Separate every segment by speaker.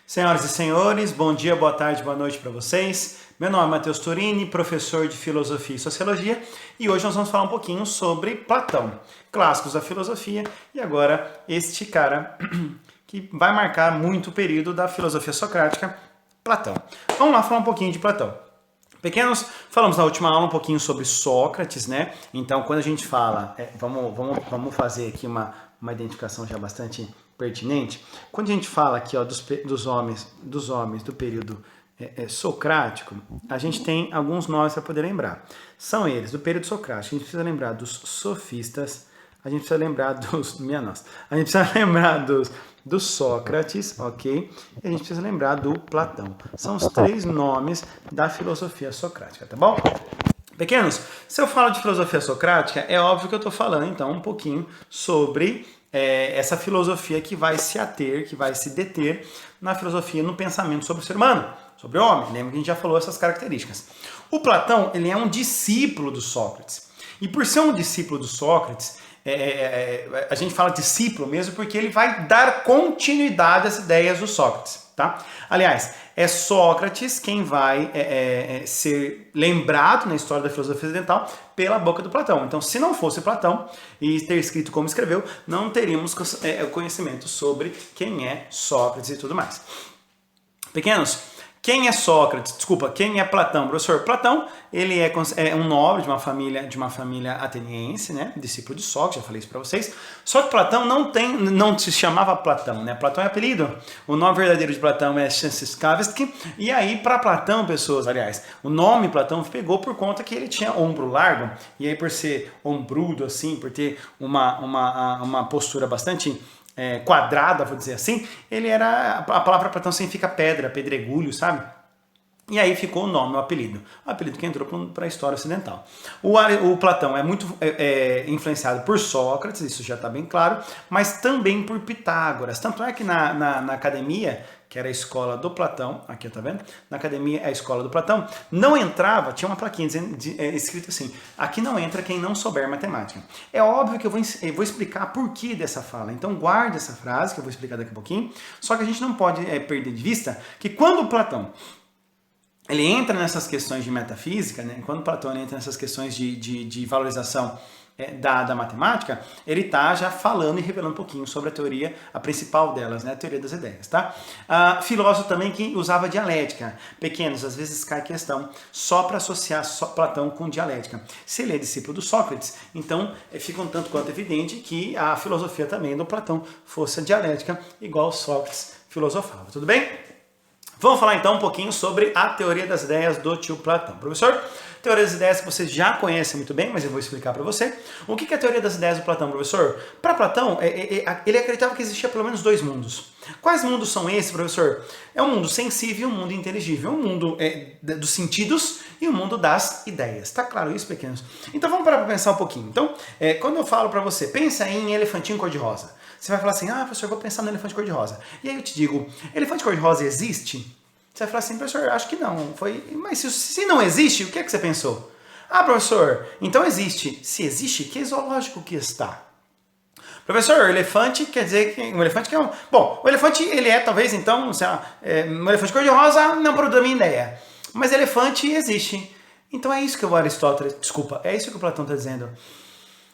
Speaker 1: Senhoras e senhores, bom dia, boa tarde, boa noite para vocês. Meu nome é Matheus Turini, professor de Filosofia e Sociologia, e hoje nós vamos falar um pouquinho sobre Platão, clássicos da filosofia, e agora este cara que vai marcar muito o período da filosofia socrática, Platão. Vamos lá falar um pouquinho de Platão. Pequenos, falamos na última aula um pouquinho sobre Sócrates, né? Então, quando a gente fala, vamos fazer aqui uma identificação já bastante pertinente. Quando a gente fala aqui ó, dos homens do período socrático, a gente tem alguns nomes para poder lembrar. São eles, do período socrático, a gente precisa lembrar dos sofistas, a gente precisa lembrar dos... A gente precisa lembrar do Sócrates, ok? E a gente precisa lembrar do Platão. São os três nomes da filosofia socrática, tá bom? Pequenos, se eu falo de filosofia socrática, é óbvio que eu estou falando, então, um pouquinho sobre essa filosofia que vai se ater, que vai se deter na filosofia, no pensamento sobre o ser humano, sobre o homem. Lembra que a gente já falou essas características. O Platão, ele é um discípulo do Sócrates. E por ser um discípulo do Sócrates, a gente fala discípulo mesmo porque ele vai dar continuidade às ideias do Sócrates, tá? Aliás, é Sócrates quem vai ser lembrado na história da filosofia ocidental pela boca do Platão. Então, se não fosse Platão e ter escrito como escreveu, não teríamos conhecimento sobre quem é Sócrates e tudo mais. Pequenos, quem é Sócrates? Desculpa, quem é Platão? Professor, Platão, ele é um nobre de uma família ateniense, né? Discípulo de Sócrates, já falei isso para vocês. Só que Platão não se chamava Platão, né? Platão é apelido. O nome verdadeiro de Platão é Stanislavski. E aí, para Platão, pessoas, aliás, o nome Platão pegou por conta que ele tinha ombro largo. E aí, por ser ombrudo, assim, por ter uma postura bastante quadrada, vou dizer assim, a palavra Platão significa pedra, pedregulho, sabe? E aí ficou o nome, o apelido que entrou para a história ocidental. O Platão é muito influenciado por Sócrates, isso já está bem claro, mas também por Pitágoras. Tanto é que na academia, que era a escola do Platão, aqui tá vendo? Na academia é a escola do Platão, não entrava, tinha uma plaquinha escrito assim, aqui não entra quem não souber matemática. É óbvio que eu vou explicar por que dessa fala, então guarde essa frase que eu vou explicar daqui a pouquinho, só que a gente não pode perder de vista que quando o Platão ele entra nessas questões de metafísica, né? Quando Platão entra nessas questões de valorização da matemática, ele está já falando e revelando um pouquinho sobre a teoria, a principal delas, né? A teoria das ideias, tá? Filósofo também que usava dialética. Pequenos, às vezes cai questão só para associar Platão com dialética. Se ele é discípulo do Sócrates, então fica um tanto quanto evidente que a filosofia também do Platão fosse a dialética, igual Sócrates filosofava. Tudo bem? Vamos falar então um pouquinho sobre a teoria das ideias do tio Platão. Professor, teoria das ideias que você já conhece muito bem, mas eu vou explicar para você. O que é a teoria das ideias do Platão, professor? Para Platão, ele acreditava que existia pelo menos dois mundos. Quais mundos são esses, professor? É um mundo sensível e um mundo inteligível. Um mundo dos sentidos e um mundo das ideias. Tá claro isso, pequenos? Então vamos parar para pensar um pouquinho. Então, quando eu falo para você, pensa em elefantinho cor-de-rosa. Você vai falar assim, professor, eu vou pensar no elefante cor-de-rosa. E aí eu te digo, elefante cor-de-rosa existe? Você vai falar assim, professor, acho que não. Mas se não existe, o que é que você pensou? Professor, então existe. Se existe, que zoológico que está? Professor, elefante quer dizer que um elefante que é um... Bom, o elefante, ele talvez, então, um elefante cor-de-rosa não produz a minha ideia. Mas elefante existe. Então é isso que o Aristóteles... Desculpa, é isso que o Platão está dizendo.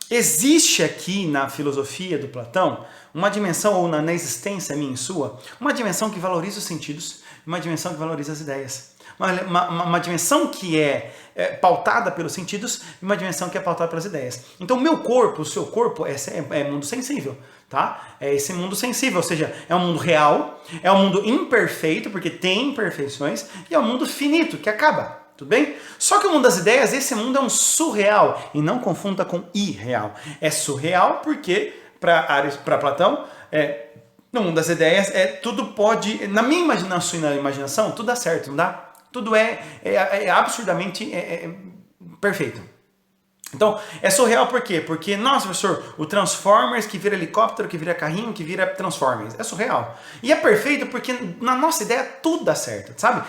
Speaker 1: Existe aqui na filosofia do Platão uma dimensão, ou na existência minha e sua, uma dimensão que valoriza os sentidos, uma dimensão que valoriza as ideias. Uma dimensão que é pautada pelos sentidos e uma dimensão que é pautada pelas ideias. Então o meu corpo, o seu corpo é mundo sensível, tá? É esse mundo sensível, ou seja, é um mundo real, é um mundo imperfeito, porque tem imperfeições, e é um mundo finito, que acaba. Tudo bem? Só que o mundo das ideias, esse mundo é um surreal, e não confunda com irreal. É surreal porque, para Platão, no mundo das ideias, tudo pode, na minha imaginação e na imaginação, tudo dá certo, não dá? Tudo é absurdamente perfeito. Então, é surreal por quê? Porque, nossa, professor, o Transformers que vira helicóptero, que vira carrinho, que vira Transformers. É surreal. E é perfeito porque na nossa ideia tudo dá certo, sabe?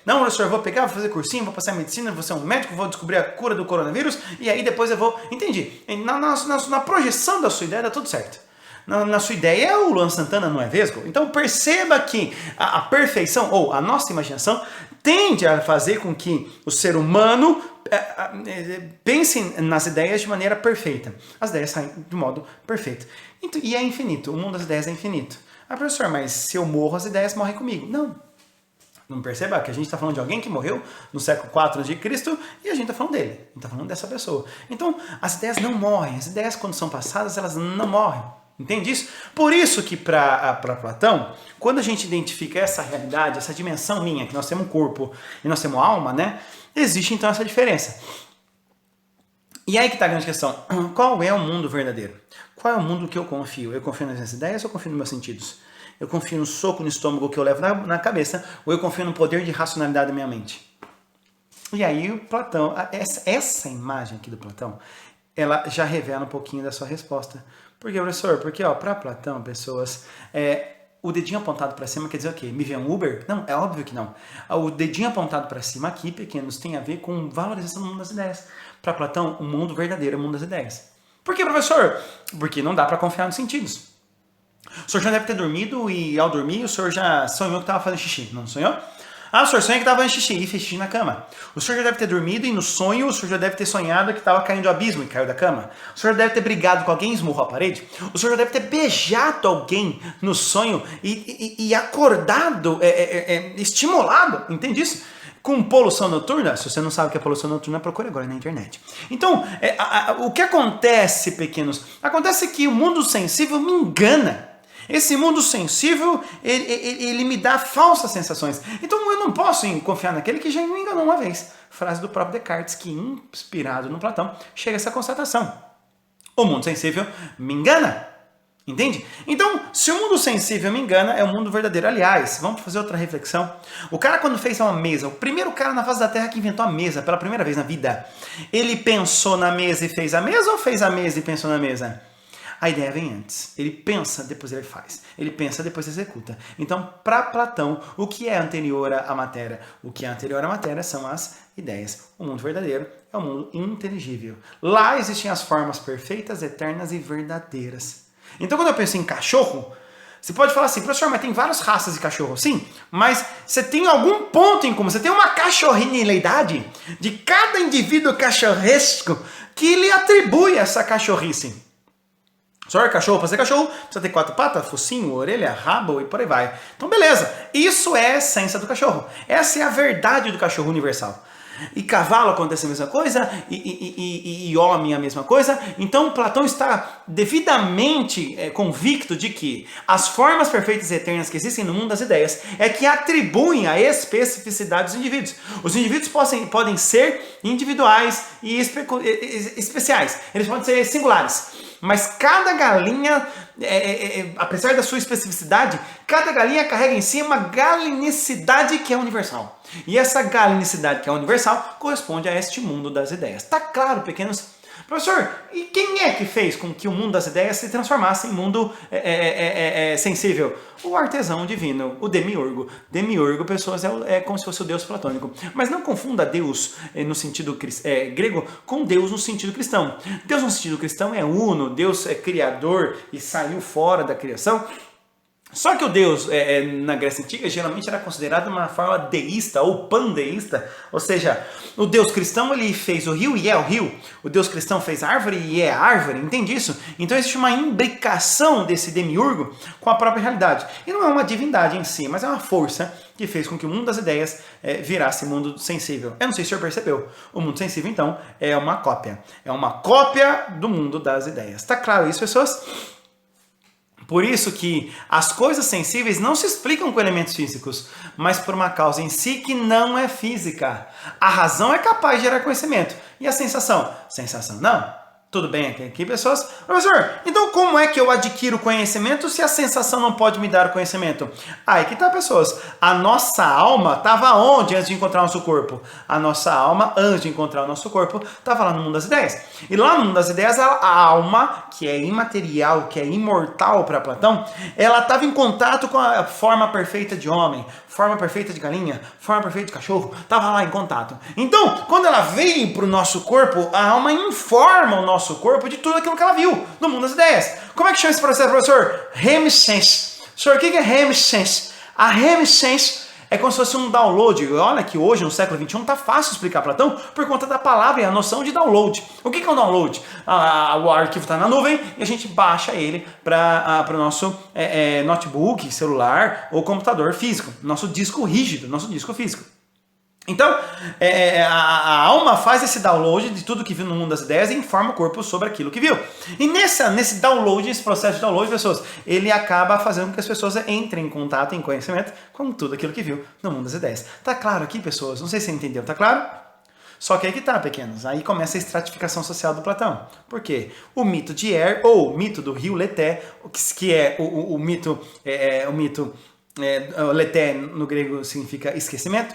Speaker 1: Não, professor, eu vou pegar, vou fazer cursinho, vou passar em medicina, vou ser um médico, vou descobrir a cura do coronavírus, e aí depois eu vou... Entendi. Na projeção da sua ideia dá tudo certo. Na sua ideia, o Luan Santana não é vesgo. Então perceba que a perfeição, ou a nossa imaginação, tende a fazer com que o ser humano pense nas ideias de maneira perfeita. As ideias saem de modo perfeito. E é infinito, o mundo das ideias é infinito. Ah, professor, mas se eu morro, as ideias morrem comigo. Não perceba que a gente está falando de alguém que morreu no século IV a.C. e a gente está falando dele. A gente está falando dessa pessoa. Então, as ideias não morrem. As ideias, quando são passadas, elas não morrem. Entende isso? Por isso que para Platão, quando a gente identifica essa realidade, essa dimensão minha, que nós temos um corpo e nós temos alma, né? Existe então essa diferença. E aí que está a grande questão. Qual é o mundo verdadeiro? Qual é o mundo que eu confio? Eu confio nas minhas ideias ou eu confio nos meus sentidos? Eu confio no soco no estômago que eu levo na cabeça, ou eu confio no poder de racionalidade da minha mente? E aí o Platão, essa imagem aqui do Platão, ela já revela um pouquinho da sua resposta. Por quê, professor? Porque para Platão, pessoas, o dedinho apontado para cima quer dizer o quê? Me vê um Uber? Não, é óbvio que não. O dedinho apontado para cima aqui, pequenos, tem a ver com valorização do mundo das ideias. Para Platão, o mundo verdadeiro é o mundo das ideias. Por quê, professor? Porque não dá para confiar nos sentidos. O senhor já deve ter dormido e ao dormir o senhor já sonhou que estava fazendo xixi, não sonhou? Ah, o senhor sonha que estava fazendo xixi e fez xixi na cama. O senhor já deve ter dormido e no sonho o senhor já deve ter sonhado que estava caindo do abismo e caiu da cama. O senhor já deve ter brigado com alguém e esmurrou a parede. O senhor já deve ter beijado alguém no sonho e acordado, estimulado, entende isso? Com poluição noturna. Se você não sabe o que é poluição noturna, procure agora na internet. Então, o que acontece, pequenos? Acontece que o mundo sensível me engana. Esse mundo sensível, ele me dá falsas sensações. Então eu não posso confiar naquele que já me enganou uma vez. Frase do próprio Descartes, que inspirado no Platão, chega a essa constatação. O mundo sensível me engana. Entende? Então, se o mundo sensível me engana, é o mundo verdadeiro. Aliás, vamos fazer outra reflexão. O cara, quando fez uma mesa, o primeiro cara na face da Terra que inventou a mesa pela primeira vez na vida, ele pensou na mesa e fez a mesa, ou fez a mesa e pensou na mesa? A ideia vem antes. Ele pensa, depois ele faz. Ele pensa, depois executa. Então, para Platão, o que é anterior à matéria? O que é anterior à matéria são as ideias. O mundo verdadeiro é o mundo inteligível. Lá existem as formas perfeitas, eternas e verdadeiras. Então, quando eu penso em cachorro, você pode falar assim, professor, mas tem várias raças de cachorro. Sim, mas você tem algum ponto em comum. Você tem uma cachorrinilidade de cada indivíduo cachorresco que lhe atribui essa cachorrice. Só cachorro, para ser cachorro, precisa ter 4 patas, focinho, orelha, rabo e por aí vai. Então, beleza. Isso é a essência do cachorro. Essa é a verdade do cachorro universal. E cavalo acontece a mesma coisa, e homem a mesma coisa. Então, Platão está devidamente convicto de que as formas perfeitas e eternas que existem no mundo das ideias é que atribuem a especificidade dos indivíduos. Os indivíduos podem ser individuais e especiais. Eles podem ser singulares. Mas cada galinha, apesar da sua especificidade, cada galinha carrega em si uma galinicidade que é universal. E essa galinicidade que é universal corresponde a este mundo das ideias. Tá claro, pequenos? Professor, e quem é que fez com que o mundo das ideias se transformasse em mundo sensível? O artesão divino, o demiurgo. Demiurgo, pessoas, é como se fosse o Deus platônico. Mas não confunda Deus no sentido grego com Deus no sentido cristão. Deus no sentido cristão é uno, Deus é criador e saiu fora da criação. Só que o Deus, na Grécia Antiga, geralmente era considerado uma forma deísta ou pandeísta, ou seja, o Deus cristão ele fez o rio e é o rio, o Deus cristão fez a árvore e é a árvore, entende isso? Então existe uma imbricação desse demiurgo com a própria realidade. E não é uma divindade em si, mas é uma força que fez com que o mundo das ideias virasse mundo sensível. Eu não sei se o senhor percebeu, o mundo sensível então é uma cópia do mundo das ideias. Tá claro isso, pessoas? Por isso que as coisas sensíveis não se explicam com elementos físicos, mas por uma causa em si que não é física. A razão é capaz de gerar conhecimento. E a sensação? Sensação não. Tudo bem aqui, pessoas? Professor, então como é que eu adquiro conhecimento se a sensação não pode me dar o conhecimento? Aí que tá, pessoas. A nossa alma estava onde antes de encontrar o nosso corpo? A nossa alma, antes de encontrar o nosso corpo, estava lá no mundo das ideias. E lá no mundo das ideias, a alma, que é imaterial, que é imortal para Platão, ela estava em contato com a forma perfeita de homem, forma perfeita de galinha, forma perfeita de cachorro, estava lá em contato. Então, quando ela vem para o nosso corpo, a alma informa o nosso nosso corpo de tudo aquilo que ela viu no mundo das ideias. Como é que chama esse processo, professor? Reminiscence. Senhor, o que é reminiscence? A reminiscence é como se fosse um download. Olha que hoje, no século XXI, está fácil explicar Platão por conta da palavra e a noção de download. O que é um download? O arquivo está na nuvem e a gente baixa ele para o nosso notebook, celular ou computador físico. Nosso disco rígido, nosso disco físico. Então, a alma faz esse download de tudo que viu no mundo das ideias e informa o corpo sobre aquilo que viu. E nesse download, esse processo de download, pessoas, ele acaba fazendo com que as pessoas entrem em contato, em conhecimento com tudo aquilo que viu no mundo das ideias. Tá claro aqui, pessoas? Não sei se você entendeu, tá claro? Só que aí que tá, pequenos. Aí começa a estratificação social do Platão. Por quê? O mito de Er, ou o mito do rio Leté, que é o mito Leté no grego significa esquecimento.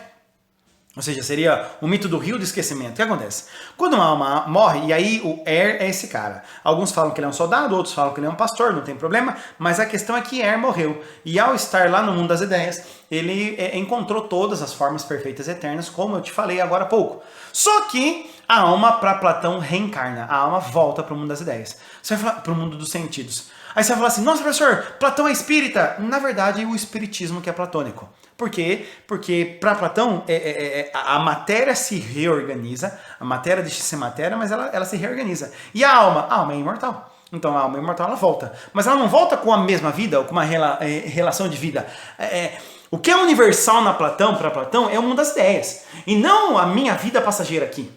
Speaker 1: Ou seja, seria o mito do rio do esquecimento. O que acontece? Quando uma alma morre, e aí o Er é esse cara. Alguns falam que ele é um soldado, outros falam que ele é um pastor, não tem problema, mas a questão é que Er morreu. E ao estar lá no mundo das ideias, ele encontrou todas as formas perfeitas eternas, como eu te falei agora há pouco. Só que a alma, para Platão, reencarna. A alma volta para o mundo das ideias. Você vai falar para o mundo dos sentidos. Aí você vai falar assim, nossa professor, Platão é espírita. Na verdade, o espiritismo que é platônico. Por quê? Porque para Platão a matéria se reorganiza, a matéria deixa de ser matéria, mas ela se reorganiza. E a alma é imortal. Então a alma imortal ela volta. Mas ela não volta com a mesma vida, ou com uma relação de vida. O que é universal para Platão é o mundo das ideias. E não a minha vida passageira aqui.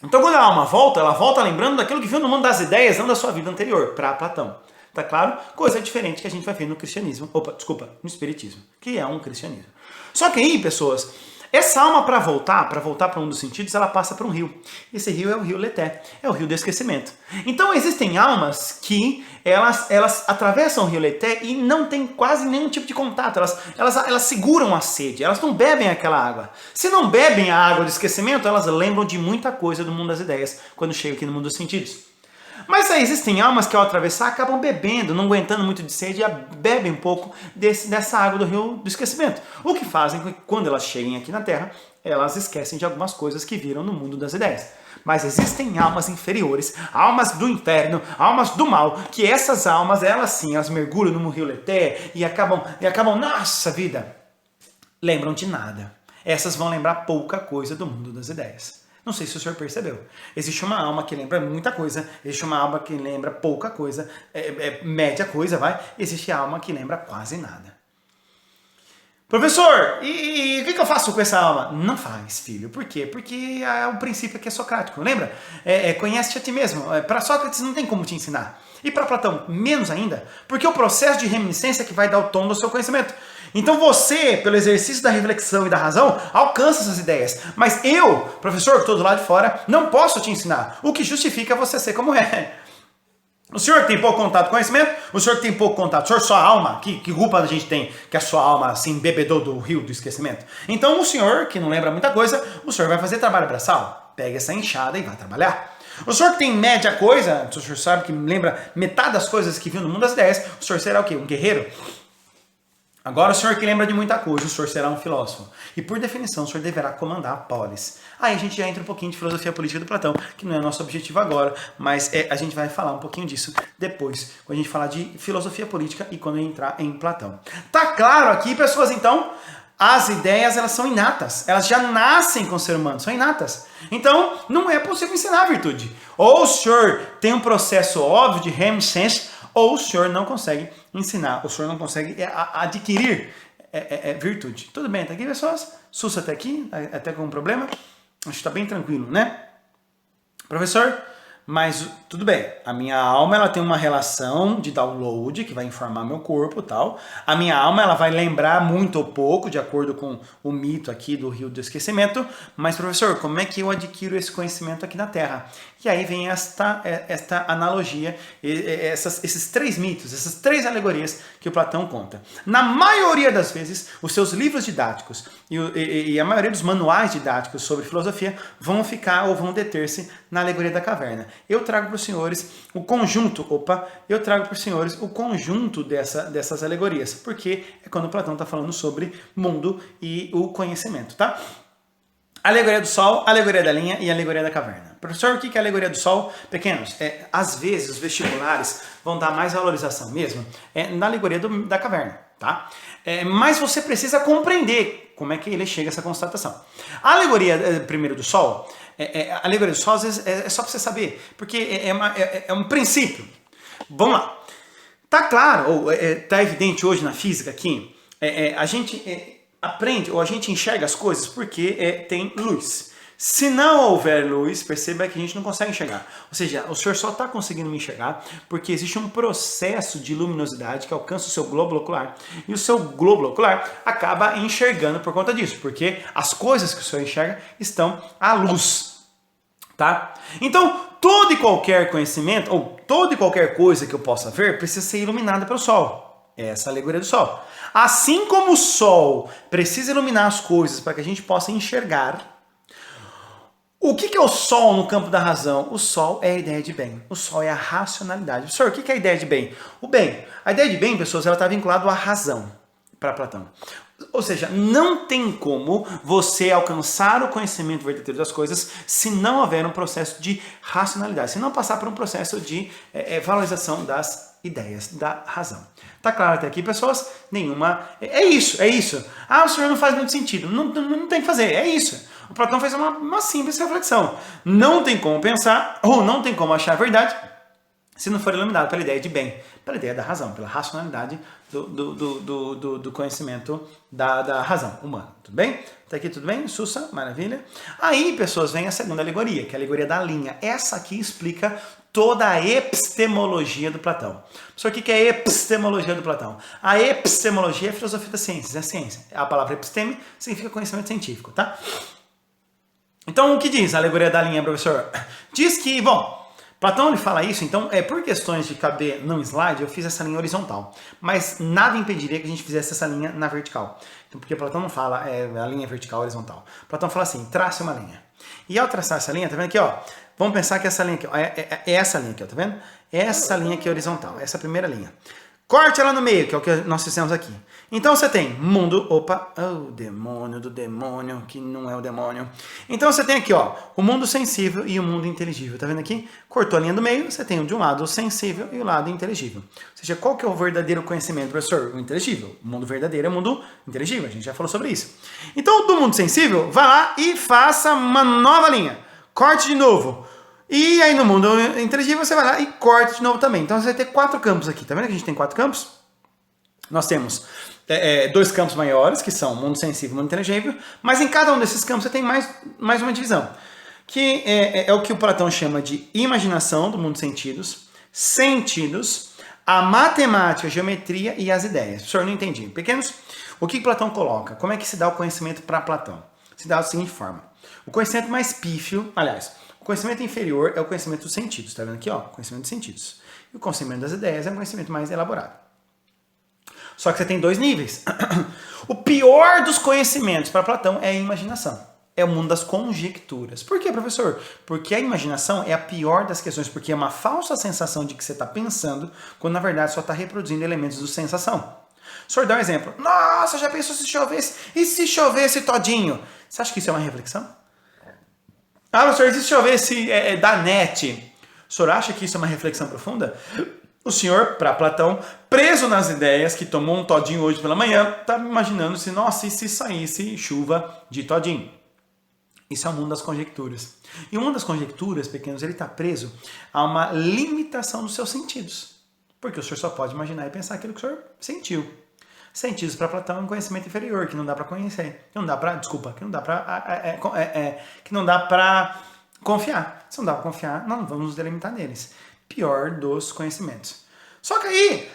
Speaker 1: Então quando a alma volta, ela volta lembrando daquilo que viu no mundo das ideias, não da sua vida anterior, para Platão. Tá claro? Coisa diferente que a gente vai ver no cristianismo, no espiritismo, que é um cristianismo. Só que aí, pessoas, essa alma para voltar para um dos sentidos, ela passa por um rio. Esse rio é o rio Leté, é o rio do esquecimento. Então existem almas que elas atravessam o rio Leté e não tem quase nenhum tipo de contato. Elas seguram a sede, elas não bebem aquela água. Se não bebem a água do esquecimento, elas lembram de muita coisa do mundo das ideias quando chegam aqui no mundo dos sentidos. Mas aí existem almas que ao atravessar acabam bebendo, não aguentando muito de sede, e bebem um pouco dessa água do rio do esquecimento. O que fazem que quando elas cheguem aqui na Terra, elas esquecem de algumas coisas que viram no mundo das ideias. Mas existem almas inferiores, almas do inferno, almas do mal, que essas almas, elas sim, elas mergulham no rio Leté e acabam, nossa vida, lembram de nada. Essas vão lembrar pouca coisa do mundo das ideias. Não sei se o senhor percebeu. Existe uma alma que lembra muita coisa, existe uma alma que lembra pouca coisa, média coisa, vai. Existe a alma que lembra quase nada. Professor, e o que eu faço com essa alma? Não faz, filho. Por quê? Porque o princípio aqui é socrático, lembra? Conhece-te a ti mesmo. Para Sócrates não tem como te ensinar. E para Platão, menos ainda, porque o processo de reminiscência é que vai dar o tom do seu conhecimento. Então você, pelo exercício da reflexão e da razão, alcança essas ideias. Mas eu, professor, que estou do lado de fora, não posso te ensinar. O que justifica você ser como é. O senhor que tem pouco contato com conhecimento, o senhor que tem pouco contato, o senhor, sua alma, que culpa a gente tem que a sua alma se embebedou do rio do esquecimento? Então o senhor, que não lembra muita coisa, o senhor vai fazer trabalho braçal. Pega essa enxada e vai trabalhar. O senhor que tem média coisa, o senhor sabe que lembra metade das coisas que viu no mundo das ideias, o senhor será o quê? Um guerreiro? Agora o senhor que lembra de muita coisa, o senhor será um filósofo. E por definição, o senhor deverá comandar a polis. Aí a gente já entra um pouquinho de filosofia política do Platão, que não é nosso objetivo agora, mas a gente vai falar um pouquinho disso depois, quando a gente falar de filosofia política e quando entrar em Platão. Tá claro aqui, pessoas, então? As ideias, elas são inatas. Elas já nascem com o ser humano, são inatas. Então, não é possível ensinar a virtude. Ou o senhor tem um processo óbvio de reminiscência, ou o senhor não consegue ensinar, o senhor não consegue adquirir virtude. Tudo bem, tá aqui, pessoas? Sussa até aqui, até com um problema? Acho que está bem tranquilo, né? Professor, mas tudo bem, a minha alma ela tem uma relação de download que vai informar meu corpo e tal. A minha alma ela vai lembrar muito ou pouco, de acordo com o mito aqui do rio do esquecimento. Mas professor, como é que eu adquiro esse conhecimento aqui na Terra? E aí vem esta analogia, esses três mitos, essas três alegorias que o Platão conta. Na maioria das vezes, os seus livros didáticos e a maioria dos manuais didáticos sobre filosofia vão ficar ou vão deter-se na alegoria da caverna. Eu trago para os senhores o conjunto, dessas alegorias, porque é quando o Platão está falando sobre mundo e o conhecimento, tá? Alegoria do Sol, alegoria da linha e alegoria da caverna. Professor, o que é a alegoria do Sol? Pequenos, às vezes os vestibulares vão dar mais valorização mesmo na alegoria da caverna, tá? Mas você precisa compreender como é que ele chega a essa constatação. A alegoria primeiro do Sol, a alegoria do Sol às vezes é só para você saber, porque é um princípio. Vamos lá. Tá claro, ou tá evidente hoje na física que a gente aprende, ou a gente enxerga as coisas porque tem luz. Se não houver luz, perceba que a gente não consegue enxergar. Ou seja, o senhor só está conseguindo me enxergar porque existe um processo de luminosidade que alcança o seu globo ocular. E o seu globo ocular acaba enxergando por conta disso, porque as coisas que o senhor enxerga estão à luz. Tá? Então, todo e qualquer conhecimento, ou toda e qualquer coisa que eu possa ver, precisa ser iluminada pelo Sol. Essa é a alegoria do Sol. Assim como o Sol precisa iluminar as coisas para que a gente possa enxergar, o que é o Sol no campo da razão? O Sol é a ideia de bem. O Sol é a racionalidade. Professor, o que é a ideia de bem? O bem. A ideia de bem, pessoas, ela está vinculada à razão para Platão. Ou seja, não tem como você alcançar o conhecimento verdadeiro das coisas se não houver um processo de racionalidade, se não passar por um processo de valorização das ideias, da razão. Tá claro até aqui, pessoas? Nenhuma... É isso. Ah, o senhor não faz muito sentido. Não tem que fazer, é isso. O Platão fez uma simples reflexão. Não tem como pensar, ou não tem como achar a verdade, se não for iluminado pela ideia de bem, pela ideia da razão, pela racionalidade do conhecimento da razão humana. Tudo bem? Até aqui tudo bem? Sussa, maravilha. Aí, pessoas, vem a segunda alegoria, que é a alegoria da linha. Essa aqui explica toda a epistemologia do Platão. Professor, o que é a epistemologia do Platão? A epistemologia é a filosofia das ciências, é a ciência. A palavra episteme significa conhecimento científico, tá? Então, o que diz a alegoria da linha, professor? Diz que, Platão ele fala isso, então, por questões de caber num slide, eu fiz essa linha horizontal. Mas nada impediria que a gente fizesse essa linha na vertical. Então, porque Platão não fala a linha vertical horizontal. Platão fala assim, trace uma linha. E ao traçar essa linha, tá vendo aqui, ó? Vamos pensar que essa linha aqui, ó, é essa linha aqui, ó, tá vendo? Essa linha aqui é horizontal, essa primeira linha. Corte ela no meio, que é o que nós fizemos aqui. Então você tem mundo, o demônio do demônio, que não é o demônio. Então você tem aqui, ó, o mundo sensível e o mundo inteligível. Tá vendo aqui? Cortou a linha do meio, você tem de um lado o sensível e o lado inteligível. Ou seja, qual que é o verdadeiro conhecimento, professor? O inteligível. O mundo verdadeiro é o mundo inteligível, a gente já falou sobre isso. Então, do mundo sensível, vá lá e faça uma nova linha. Corte de novo. E aí no mundo inteligível você vai lá e corta de novo também. Então você vai ter 4 campos aqui. Tá vendo que a gente tem 4 campos? Nós temos 2 campos maiores, que são mundo sensível e mundo inteligível. Mas em cada um desses campos você tem mais uma divisão. Que é o que o Platão chama de imaginação do mundo sentidos, a matemática, a geometria e as ideias. Professor, não entendi. Pequenos, o que Platão coloca? Como é que se dá o conhecimento para Platão? Se dá da seguinte forma. O conhecimento mais pífio, aliás... O conhecimento inferior é o conhecimento dos sentidos, tá vendo aqui, ó? Conhecimento dos sentidos. E o conhecimento das ideias é um conhecimento mais elaborado. Só que você tem 2 níveis. O pior dos conhecimentos para Platão é a imaginação. É o mundo das conjecturas. Por quê, professor? Porque a imaginação é a pior das questões, porque é uma falsa sensação de que você está pensando, quando na verdade só está reproduzindo elementos de sensação. O senhor dá um exemplo. Nossa, já pensou se chovesse? E se chovesse todinho? Você acha que isso é uma reflexão? Ah, professor, e se chovesse da net? O senhor acha que isso é uma reflexão profunda? O senhor, para Platão, preso nas ideias, que tomou um todinho hoje pela manhã, está imaginando se, nossa, e se saísse chuva de todinho? Isso é o mundo das conjecturas. E o mundo das conjecturas, pequenos, ele está preso a uma limitação dos seus sentidos. Porque o senhor só pode imaginar e pensar aquilo que o senhor sentiu. Sentidos para Platão é um conhecimento inferior, que não dá para conhecer, que não dá para confiar. Se não dá para confiar, não vamos nos delimitar neles. Pior dos conhecimentos. Só que aí,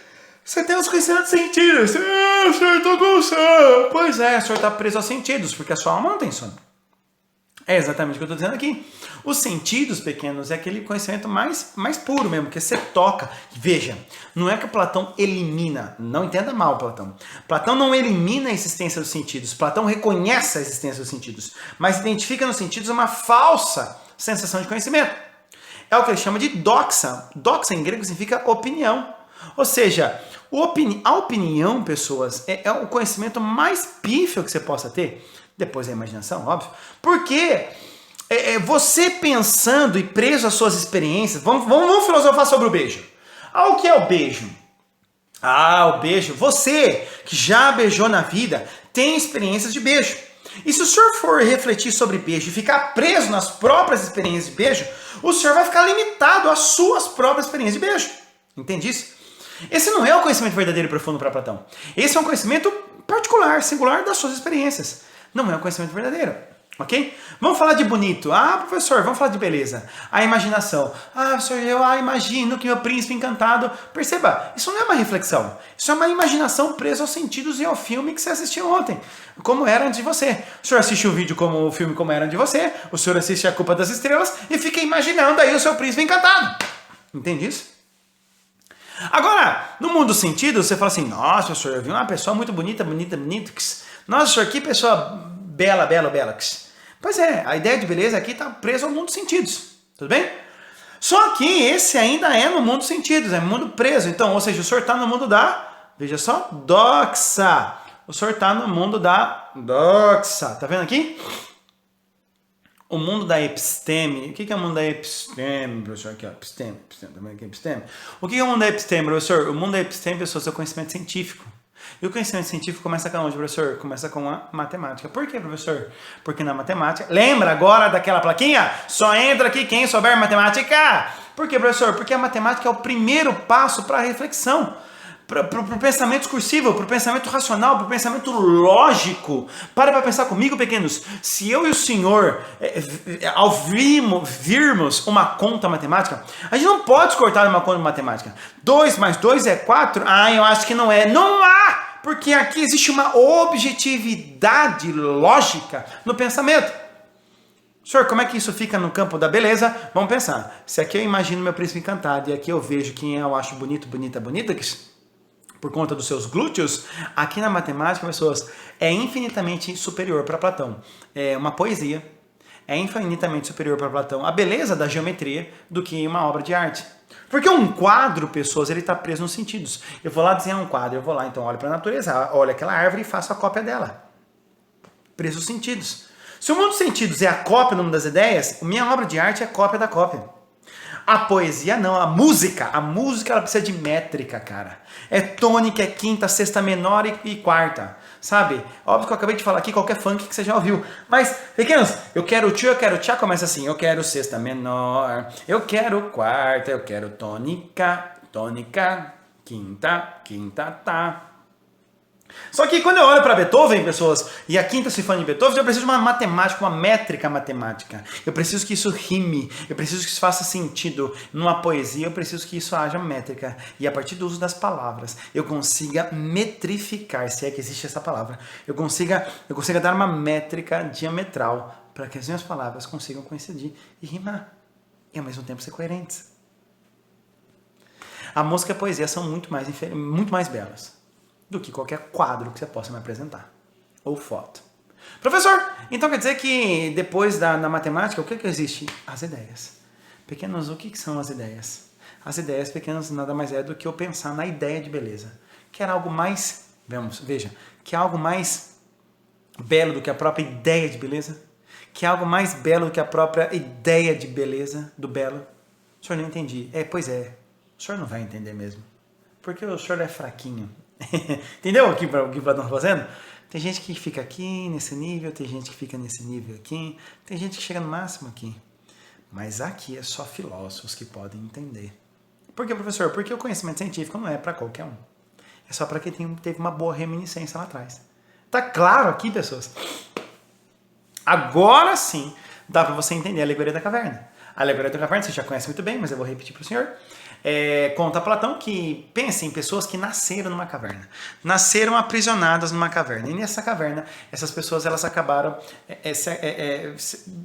Speaker 1: você tem os conhecimentos sentidos. O senhor está com sono. Pois é, o senhor está preso aos sentidos, porque a sua alma não tem sono. É exatamente o que eu estou dizendo aqui. Os sentidos pequenos é aquele conhecimento mais puro mesmo, que você toca. Veja, não é que Platão elimina, não entenda mal Platão. Platão não elimina a existência dos sentidos, Platão reconhece a existência dos sentidos, mas identifica nos sentidos uma falsa sensação de conhecimento. É o que ele chama de doxa. Doxa em grego significa opinião. Ou seja, a opinião, pessoas, é o conhecimento mais pífio que você possa ter. Depois a imaginação, óbvio. Porque você pensando e preso às suas experiências, vamos filosofar sobre o beijo. O que é o beijo? O beijo. Você que já beijou na vida tem experiências de beijo. E se o senhor for refletir sobre beijo e ficar preso nas próprias experiências de beijo, o senhor vai ficar limitado às suas próprias experiências de beijo. Entende isso? Esse não é o conhecimento verdadeiro e profundo para Platão. Esse é um conhecimento particular, singular das suas experiências. Não é um conhecimento verdadeiro. Ok? Vamos falar de bonito. Professor, vamos falar de beleza. A imaginação. Professor, eu imagino que meu príncipe encantado... Perceba, isso não é uma reflexão. Isso é uma imaginação presa aos sentidos e ao filme que você assistiu ontem. Como era antes de você. O senhor assiste o vídeo como o filme como era antes de você. O senhor assiste A Culpa das Estrelas e fica imaginando aí o seu príncipe encantado. Entende isso? Agora, no mundo dos sentidos, você fala assim, nossa, professor, eu vi uma pessoa muito bonita. Nossa, senhor, que pessoa bela. Pois é, a ideia de beleza aqui está presa ao mundo dos sentidos, tudo bem? Só que esse ainda é no mundo dos sentidos, é mundo preso. Então, ou seja, o senhor está no mundo da, veja só, doxa. O senhor está no mundo da doxa, tá vendo aqui? O mundo da episteme. O que é o mundo da episteme, professor? Aqui, ó, episteme, também aqui, episteme. O que é o mundo da episteme, professor? O mundo da episteme, pessoal, é o seu conhecimento científico. E o conhecimento científico começa com onde, professor? Começa com a matemática. Por quê, professor? Porque na matemática... Lembra agora daquela plaquinha? Só entra aqui quem souber matemática. Por quê, professor? Porque a matemática é o primeiro passo para a reflexão. Para o pensamento discursivo, para o pensamento racional, para o pensamento lógico. Para pensar comigo, pequenos. Se eu e o senhor, ao virmos uma conta matemática, a gente não pode cortar uma conta matemática. 2 mais 2 é 4? Eu acho que não é. Não há! Porque aqui existe uma objetividade lógica no pensamento. Senhor, como é que isso fica no campo da beleza? Vamos pensar. Se aqui eu imagino meu príncipe encantado e aqui eu vejo quem eu acho bonita, por conta dos seus glúteos, aqui na matemática, pessoas, é infinitamente superior para Platão. É uma poesia, é infinitamente superior para Platão a beleza da geometria do que uma obra de arte. Porque um quadro, pessoas, ele está preso nos sentidos. Eu vou lá desenhar um quadro, eu vou lá, então olho para a natureza, olho aquela árvore e faço a cópia dela. Preso nos sentidos. Se o mundo dos sentidos é a cópia no mundo das ideias, minha obra de arte é cópia da cópia. A poesia não, a música ela precisa de métrica, cara. É tônica, é quinta, sexta menor e quarta, sabe? Óbvio que eu acabei de falar aqui qualquer funk que você já ouviu. Mas, pequenos, eu quero tchá, começa assim. Eu quero sexta menor, eu quero quarta, eu quero tônica, quinta, tá. Só que quando eu olho para Beethoven, pessoas, e a quinta sinfonia de Beethoven, eu preciso de uma matemática, uma métrica matemática. Eu preciso que isso rime, eu preciso que isso faça sentido. Numa poesia, eu preciso que isso haja métrica. E a partir do uso das palavras, eu consiga metrificar, se é que existe essa palavra. Eu consiga dar uma métrica diametral para que as minhas palavras consigam coincidir e rimar. E ao mesmo tempo ser coerentes. A música e a poesia são muito mais belas do que qualquer quadro que você possa me apresentar. Ou foto. Professor, então quer dizer que depois da matemática, o que existe? As ideias. Pequenos, o que são as ideias? As ideias, pequenos, nada mais é do que eu pensar na ideia de beleza. Que era algo mais, que é algo mais belo do que a própria ideia de beleza? Que é algo mais belo do que a própria ideia de beleza, do belo? O senhor não entendi. Pois é. O senhor não vai entender mesmo. Porque o senhor é fraquinho. Entendeu o que o Platão está fazendo? Tem gente que fica aqui nesse nível, tem gente que fica nesse nível aqui, tem gente que chega no máximo aqui. Mas aqui é só filósofos que podem entender. Por quê, professor? Porque o conhecimento científico não é para qualquer um. É só para quem teve uma boa reminiscência lá atrás. Tá claro aqui, pessoas? Agora sim dá para você entender a alegoria da caverna. A alegoria da caverna você já conhece muito bem, mas eu vou repetir para o senhor. Conta Platão que pensa em pessoas que nasceram numa caverna. Nasceram aprisionadas numa caverna. E nessa caverna, essas pessoas elas acabaram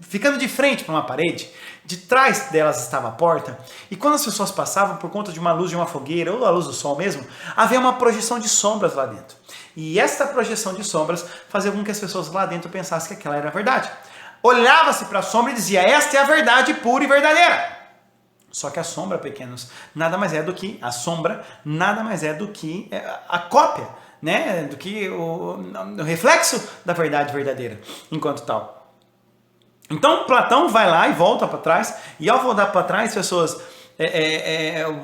Speaker 1: ficando de frente para uma parede. De trás delas estava a porta. E quando as pessoas passavam por conta de uma luz de uma fogueira ou a luz do sol mesmo, havia uma projeção de sombras lá dentro. E esta projeção de sombras fazia com que as pessoas lá dentro pensassem que aquela era a verdade. Olhava-se para a sombra e dizia, esta é a verdade pura e verdadeira. Só que a sombra, pequenos, nada mais é do que a cópia né, do que o reflexo da verdade verdadeira, enquanto tal. Então Platão vai lá e volta para trás, e ao voltar para trás, pessoas,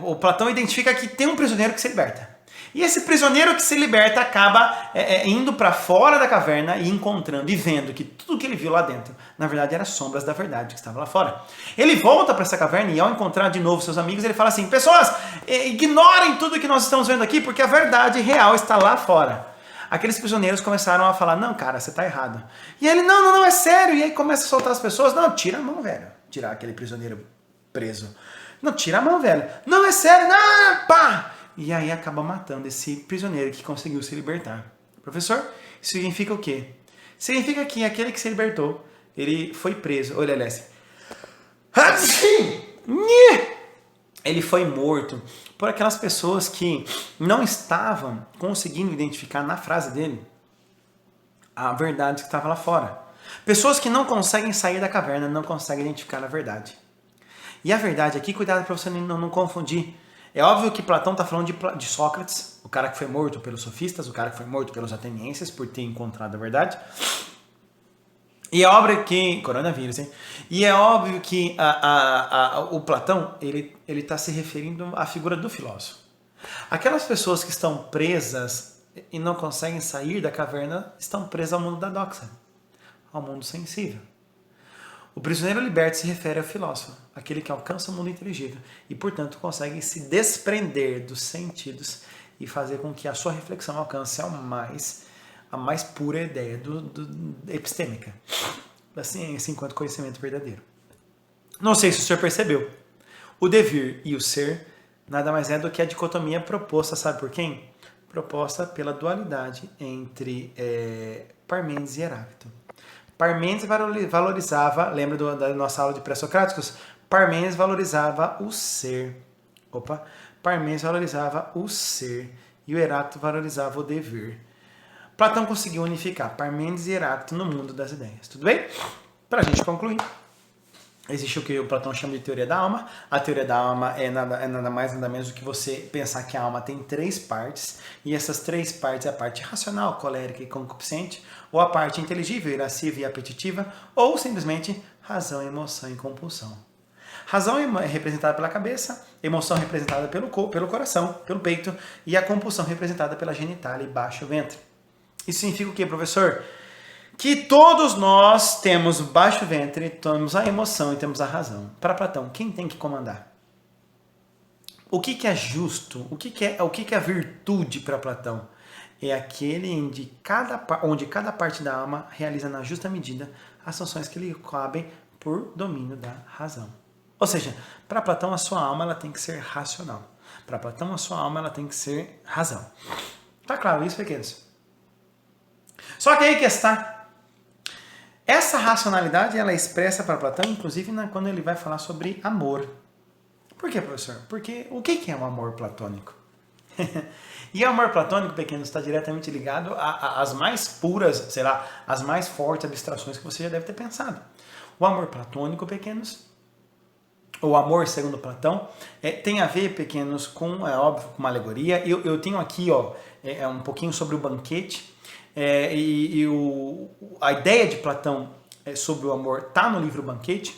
Speaker 1: o Platão identifica que tem um prisioneiro que se liberta. E esse prisioneiro que se liberta acaba indo para fora da caverna e encontrando e vendo que tudo que ele viu lá dentro, na verdade, eram sombras da verdade que estava lá fora. Ele volta para essa caverna e ao encontrar de novo seus amigos, ele fala assim: pessoas, ignorem tudo que nós estamos vendo aqui, porque a verdade real está lá fora. Aqueles prisioneiros começaram a falar: não, cara, você está errado. E ele: não, é sério. E aí começa a soltar as pessoas: não, tira a mão, velho. Tirar aquele prisioneiro preso. Não, tira a mão, velho. Não, é sério. Não, pá. E aí acaba matando esse prisioneiro que conseguiu se libertar. Professor, isso significa o quê? Significa que aquele que se libertou, ele foi preso. Olha, aliás. Ele foi morto por aquelas pessoas que não estavam conseguindo identificar na frase dele a verdade que estava lá fora. Pessoas que não conseguem sair da caverna, não conseguem identificar a verdade. E a verdade aqui, cuidado para você não confundir. É óbvio que Platão está falando de Sócrates, o cara que foi morto pelos sofistas, o cara que foi morto pelos atenienses por ter encontrado a verdade. E é óbvio que... Coronavírus, hein? E é óbvio que o Platão, ele está se referindo à figura do filósofo. Aquelas pessoas que estão presas e não conseguem sair da caverna, estão presas ao mundo da doxa, ao mundo sensível. O prisioneiro liberto se refere ao filósofo, aquele que alcança o mundo inteligível e, portanto, consegue se desprender dos sentidos e fazer com que a sua reflexão alcance a mais pura ideia epistêmica da ciência enquanto conhecimento verdadeiro. Não sei se o senhor percebeu. O devir e o ser nada mais é do que a dicotomia proposta, sabe por quem? Proposta pela dualidade entre Parmênides e Heráclito. Parmênides valorizava, lembra da nossa aula de pré-socráticos? Parmênides valorizava o ser. Parmênides valorizava o ser e o Heráclito valorizava o dever. Platão conseguiu unificar Parmênides e Heráclito no mundo das ideias. Tudo bem? Para a gente concluir, existe o que o Platão chama de teoria da alma. A teoria da alma é nada mais, nada menos do que você pensar que a alma tem 3 partes, e essas 3 partes é a parte racional, colérica e concupiscente, ou a parte inteligível, irascível e apetitiva, ou simplesmente razão, emoção e compulsão. Razão é representada pela cabeça, emoção representada pelo coração, pelo peito, e a compulsão representada pela genitália e baixo ventre. Isso significa o quê, professor? Que todos nós temos baixo ventre, temos a emoção e temos a razão. Para Platão, quem tem que comandar? O que é justo? O que é a virtude para Platão? É aquele onde cada parte da alma realiza na justa medida as funções que lhe cabem por domínio da razão. Ou seja, para Platão a sua alma ela tem que ser racional. Para Platão a sua alma ela tem que ser razão. Tá claro isso, pequenos? Só que aí que está. Essa racionalidade ela é expressa para Platão, inclusive quando ele vai falar sobre amor. Por quê, professor? Porque o que é um amor platônico? E o amor platônico, pequeno, está diretamente ligado às mais puras, sei lá, às mais fortes abstrações que você já deve ter pensado. O amor platônico, pequenos, o amor segundo Platão, tem a ver, pequenos, com, é óbvio, com uma alegoria. Eu tenho aqui um pouquinho sobre o banquete, a ideia de Platão sobre o amor está no livro Banquete.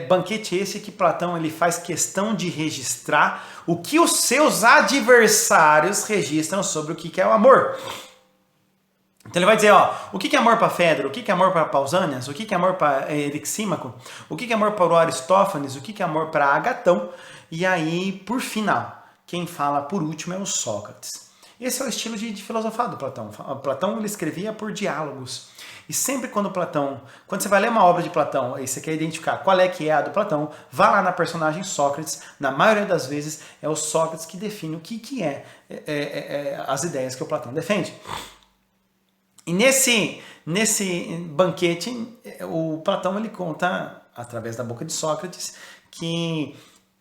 Speaker 1: Banquete esse que Platão ele faz questão de registrar o que os seus adversários registram sobre o que é o amor. Então ele vai dizer, o que é amor para Fedro, o que é amor para Pausanias, o que é amor para Erixímaco, o que é amor para o Aristófanes, o que é amor para Agatão, e aí, por final, quem fala por último é o Sócrates. Esse é o estilo de filosofar do Platão. Platão ele escrevia por diálogos. E sempre quando você vai ler uma obra de Platão e você quer identificar qual é que é a do Platão, vá lá na personagem Sócrates. Na maioria das vezes é o Sócrates que define o que é as ideias que o Platão defende. E nesse banquete, o Platão ele conta, através da boca de Sócrates, que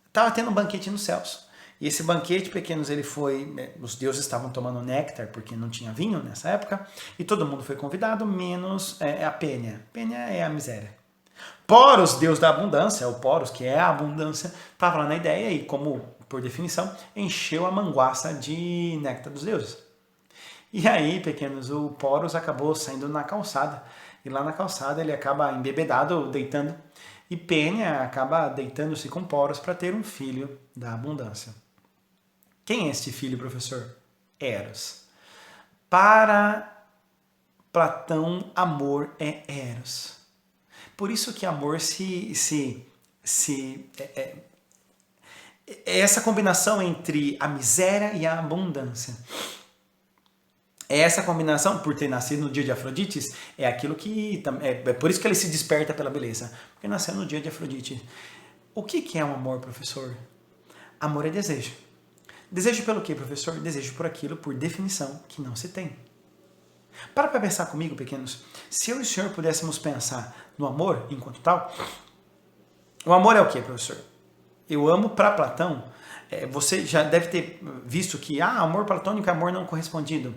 Speaker 1: estava tendo um banquete nos céus. E esse banquete, pequenos, os deuses estavam tomando néctar, porque não tinha vinho nessa época, e todo mundo foi convidado, menos a Pênia. Pênia é a miséria. Poros, deus da abundância, o Poros, que é a abundância, estava lá na ideia e, como por definição, encheu a manguaça de néctar dos deuses. E aí, pequenos, o Poros acabou saindo na calçada. E lá na calçada ele acaba embebedado, deitando. E Pênia acaba deitando-se com Poros para ter um filho da abundância. Quem é este filho, professor? Eros. Para Platão, amor é Eros. Por isso que amor é essa combinação entre a miséria e a abundância. Essa combinação, por ter nascido no dia de Afrodite, é aquilo que... É por isso que ele se desperta pela beleza. Porque nasceu no dia de Afrodite. O que é um amor, professor? Amor é desejo. Desejo pelo quê, professor? Desejo por aquilo, por definição, que não se tem. Para pensar comigo, pequenos. Se eu e o senhor pudéssemos pensar no amor enquanto tal, o amor é o quê, professor? Eu amo para Platão. Você já deve ter visto que amor platônico é amor não correspondido.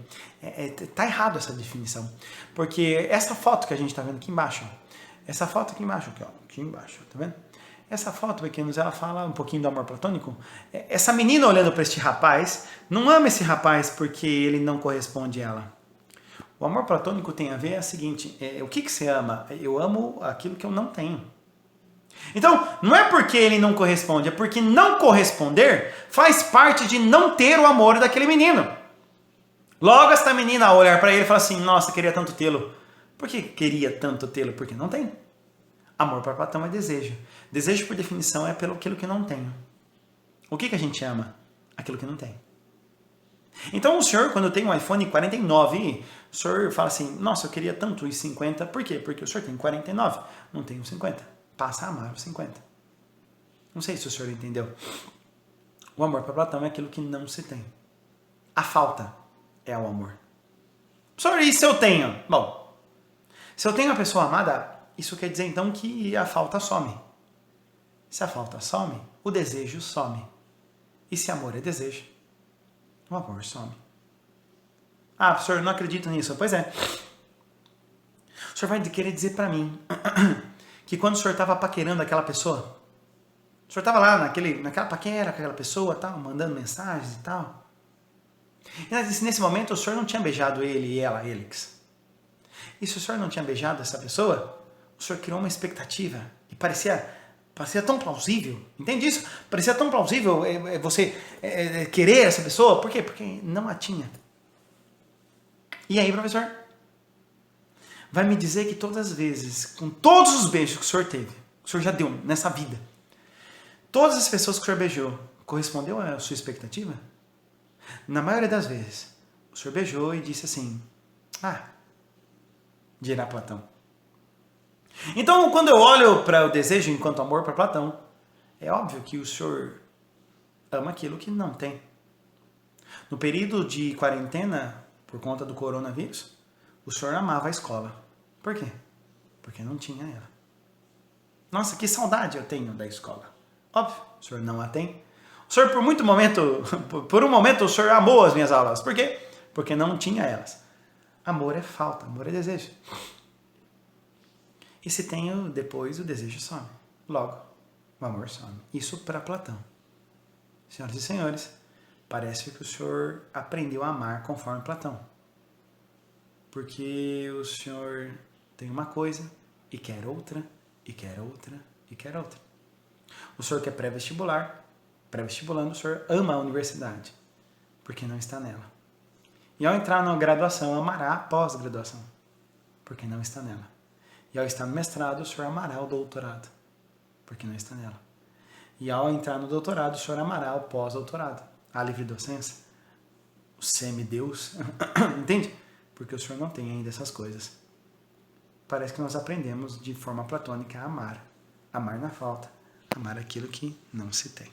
Speaker 1: Tá errado essa definição. Porque essa foto que a gente está vendo aqui embaixo, essa foto aqui embaixo, aqui embaixo, tá vendo? Essa foto, pequenos, ela fala um pouquinho do amor platônico. Essa menina olhando para este rapaz, não ama esse rapaz porque ele não corresponde a ela. O amor platônico tem a ver é o seguinte, o que você ama? Eu amo aquilo que eu não tenho. Então, não é porque ele não corresponde, é porque não corresponder faz parte de não ter o amor daquele menino. Logo, esta menina, ao olhar para ele, fala assim, nossa, queria tanto tê-lo. Por que queria tanto tê-lo? Porque não tem. Amor para Platão é desejo. Desejo, por definição, é pelo aquilo que não tenho. O que a gente ama? Aquilo que não tem. Então, o senhor, quando tem um iPhone 49, o senhor fala assim, nossa, eu queria tanto os 50. Por quê? Porque o senhor tem 49, não tem os 50. Passa a amar os 50. Não sei se o senhor entendeu. O amor para Platão é aquilo que não se tem. A falta é o amor. Senhor, e se eu tenho? Bom, se eu tenho uma pessoa amada, isso quer dizer então que a falta some. Se a falta some, o desejo some. E se amor é desejo, o amor some. Professor, eu não acredito nisso. Pois é. O senhor vai querer dizer para mim que quando o senhor estava paquerando aquela pessoa, o senhor estava lá naquela paquera com aquela pessoa, tal, mandando mensagens e tal. E nesse momento o senhor não tinha beijado ele e ela, Elix. E se o senhor não tinha beijado essa pessoa, o senhor criou uma expectativa e parecia tão plausível. Entende isso? Parecia tão plausível você querer essa pessoa. Por quê? Porque não a tinha. E aí, professor? Vai me dizer que todas as vezes, com todos os beijos que o senhor teve, que o senhor já deu nessa vida, todas as pessoas que o senhor beijou, correspondeu à sua expectativa? Na maioria das vezes, o senhor beijou e disse assim, dirá Platão. Então, quando eu olho para o desejo enquanto amor para Platão, é óbvio que o senhor ama aquilo que não tem. No período de quarentena, por conta do coronavírus, o senhor amava a escola. Por quê? Porque não tinha ela. Nossa, que saudade eu tenho da escola. Óbvio, o senhor não a tem. O senhor, por um momento, o senhor amou as minhas aulas. Por quê? Porque não tinha elas. Amor é falta, amor é desejo. E se tenho, depois o desejo some. Logo, o amor some. Isso para Platão. Senhoras e senhores, parece que o senhor aprendeu a amar conforme Platão. Porque o senhor tem uma coisa e quer outra, e quer outra, e quer outra. O senhor quer pré-vestibular, pré-vestibulando, o senhor ama a universidade, porque não está nela. E ao entrar na graduação, amará a pós-graduação, porque não está nela. E ao estar no mestrado, o senhor amará o doutorado, porque não está nela. E ao entrar no doutorado, o senhor amará o pós-doutorado, a livre docência, o semideus, entende? Porque o senhor não tem ainda essas coisas. Parece que nós aprendemos de forma platônica a amar. Amar na falta. Amar aquilo que não se tem.